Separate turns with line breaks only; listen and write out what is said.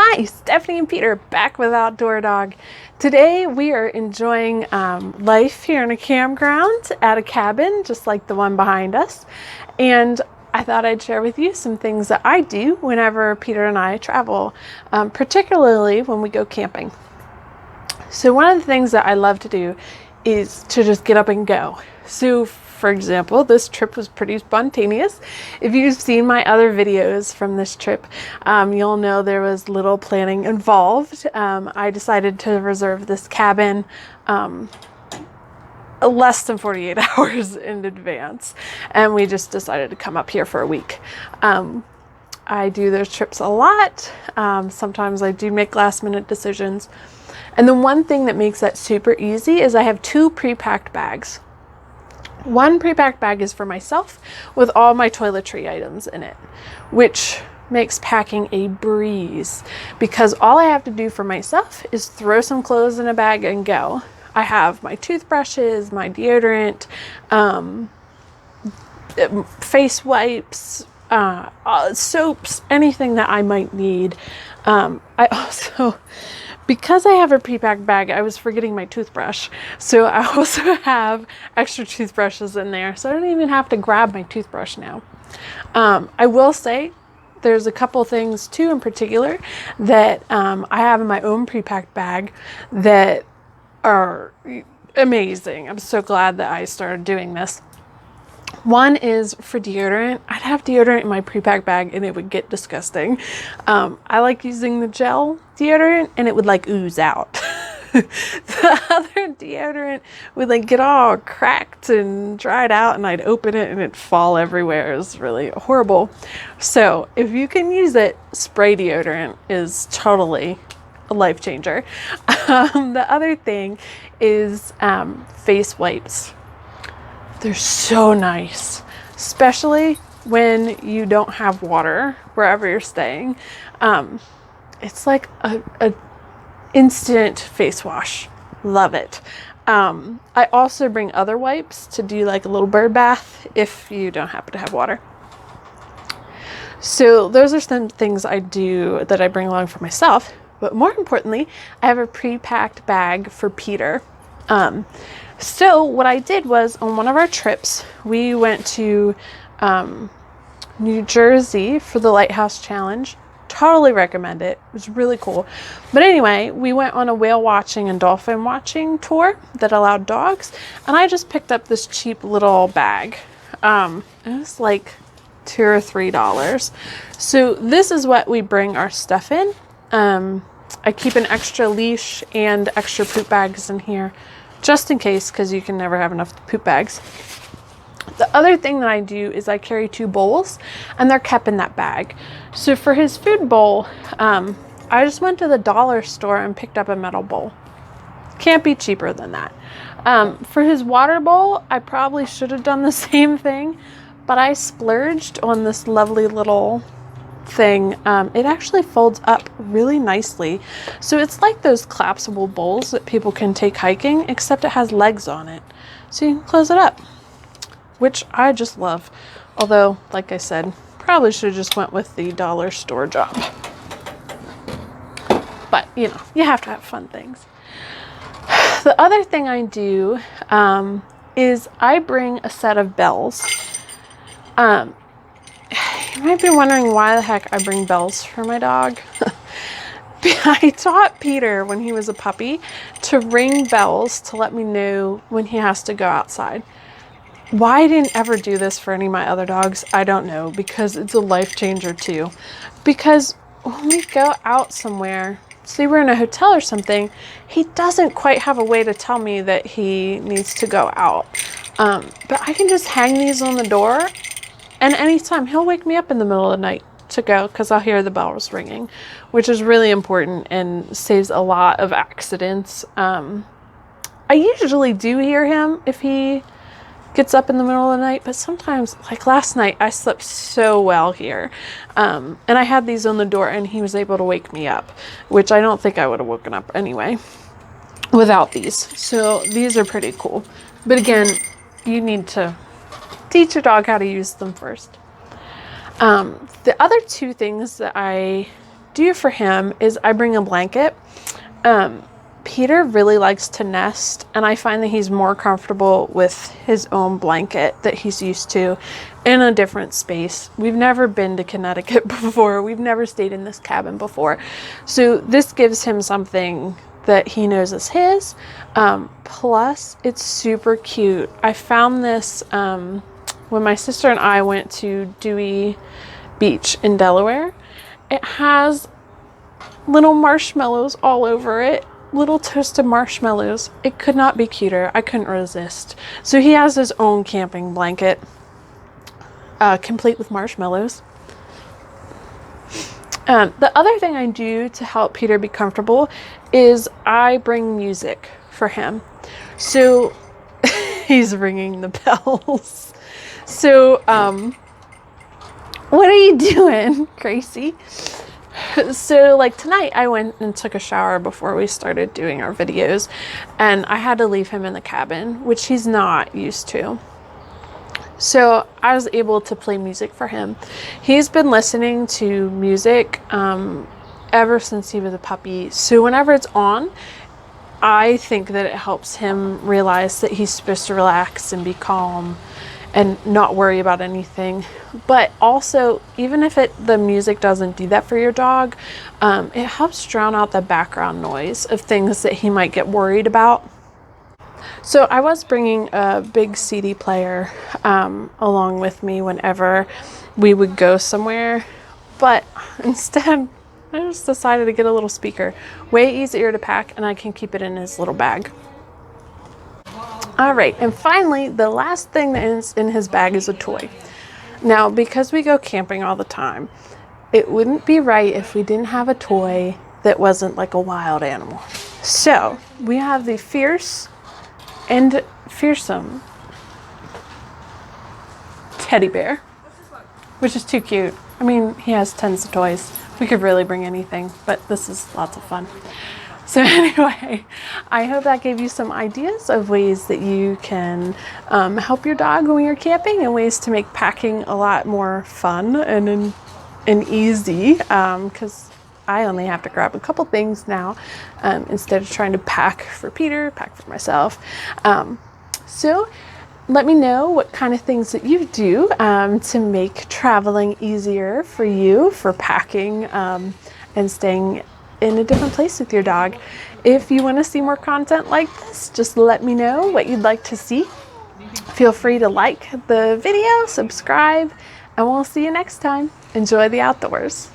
Hi, Stephanie and Peter back with Outdoor Dog. Today we are enjoying life here in a campground at a cabin just like the one behind us. And I thought I'd share with you some things that I do whenever Peter and I travel, particularly when we go camping. So one of the things that I love to do is to just get up and go. So for example, this trip was pretty spontaneous. If you've seen my other videos from this trip, you'll know there was little planning involved. I decided to reserve this cabin less than 48 hours in advance, and we just decided to come up here for a week. I do those trips a lot. Sometimes I do make last minute decisions. And the one thing that makes that super easy is I have two pre-packed bags. One pre-packed bag is for myself with all my toiletry items in it, which makes packing a breeze because all I have to do for myself is throw some clothes in a bag and go. I have my toothbrushes, my deodorant, face wipes, soaps, anything that I might need. I also, because I have a pre-packed bag, I was forgetting my toothbrush. So I also have extra toothbrushes in there. So I don't even have to grab my toothbrush now. I will say there's a couple things too in particular that I have in my own pre-packed bag that are amazing. I'm so glad that I started doing this. One is for deodorant. I'd have deodorant in my pre-packed bag and it would get disgusting. I like using the gel deodorant and it would like ooze out. The other deodorant would like get all cracked and dried out and I'd open it and it'd fall everywhere. It was really horrible. So if you can use it, spray deodorant is totally a life changer. The other thing is face wipes. They're so nice, especially when you don't have water wherever you're staying. It's like a instant face wash. Love it. I also bring other wipes to do like a little bird bath if you don't happen to have water. So those are some things I do that I bring along for myself. But more importantly, I have a pre-packed bag for Peter. So what I did was on one of our trips, we went to New Jersey for the Lighthouse Challenge. Totally recommend it. It was really cool. But anyway, we went on a whale watching and dolphin watching tour that allowed dogs. And I just picked up this cheap little bag. It was like $2 or $3. So this is what we bring our stuff in. I keep an extra leash and extra poop bags in here just in case, because you can never have enough poop bags. The other thing that I do is I carry 2 bowls and they're kept in that bag. So for his food bowl, I just went to the dollar store and picked up a metal bowl. Can't be cheaper than that. For his water bowl, I probably should have done the same thing, but I splurged on this lovely little thing. It actually folds up really nicely. So it's like those collapsible bowls that people can take hiking, except it has legs on it. So you can close it up, which I just love. Although, like I said, probably should have just went with the dollar store job. But, you know, you have to have fun things. The other thing I do is I bring a set of bells. You might be wondering why the heck I bring bells for my dog. I taught Peter when he was a puppy to ring bells to let me know when he has to go outside. Why I didn't ever do this for any of my other dogs, I don't know, because it's a life changer too. Because when we go out somewhere, say we're in a hotel or something, he doesn't quite have a way to tell me that he needs to go out. But I can just hang these on the door. And anytime, he'll wake me up in the middle of the night to go because I'll hear the bells ringing, which is really important and saves a lot of accidents. I usually do hear him if he gets up in the middle of the night, but sometimes, like last night, I slept so well here. And I had these on the door and he was able to wake me up, which I don't think I would have woken up anyway without these. So these are pretty cool. But again, you need to teach your dog how to use them first. The other 2 things that I do for him is I bring a blanket. Peter really likes to nest, and I find that he's more comfortable with his own blanket that he's used to in a different space. We've never been to Connecticut before. We've never stayed in this cabin before. So this gives him something that he knows is his. Plus, it's super cute. I found this when my sister and I went to Dewey Beach in Delaware. It has little marshmallows all over it. Little toasted marshmallows. It could not be cuter. I couldn't resist. So he has his own camping blanket, complete with marshmallows. The other thing I do to help Peter be comfortable is I bring music for him. So he's ringing the bells. So what are you doing, Gracie? So like tonight I went and took a shower before we started doing our videos, and I had to leave him in the cabin, which he's not used to. So I was able to play music for him. He's been listening to music ever since he was a puppy. So whenever it's on, I think that it helps him realize that he's supposed to relax and be calm and not worry about anything. But also, even if the music doesn't do that for your dog, it helps drown out the background noise of things that he might get worried about. So I was bringing a big CD player along with me whenever we would go somewhere, but instead I just decided to get a little speaker. Way easier to pack, and I can keep it in his little bag. All right, and finally, the last thing that is in his bag is a toy. Now, because we go camping all the time, it wouldn't be right if we didn't have a toy that wasn't like a wild animal. So we have the Fierce and Fearsome teddy bear, which is too cute. I mean, he has tons of toys. We could really bring anything, but this is lots of fun. So anyway, I hope that gave you some ideas of ways that you can help your dog when you're camping, and ways to make packing a lot more fun and easy, because I only have to grab a couple things now instead of trying to pack for Peter, pack for myself. So let me know what kind of things that you do to make traveling easier for you, for packing and staying in a different place with your dog. If you want to see more content like this, just let me know what you'd like to see. Feel free to like the video, subscribe, and we'll see you next time. Enjoy the outdoors.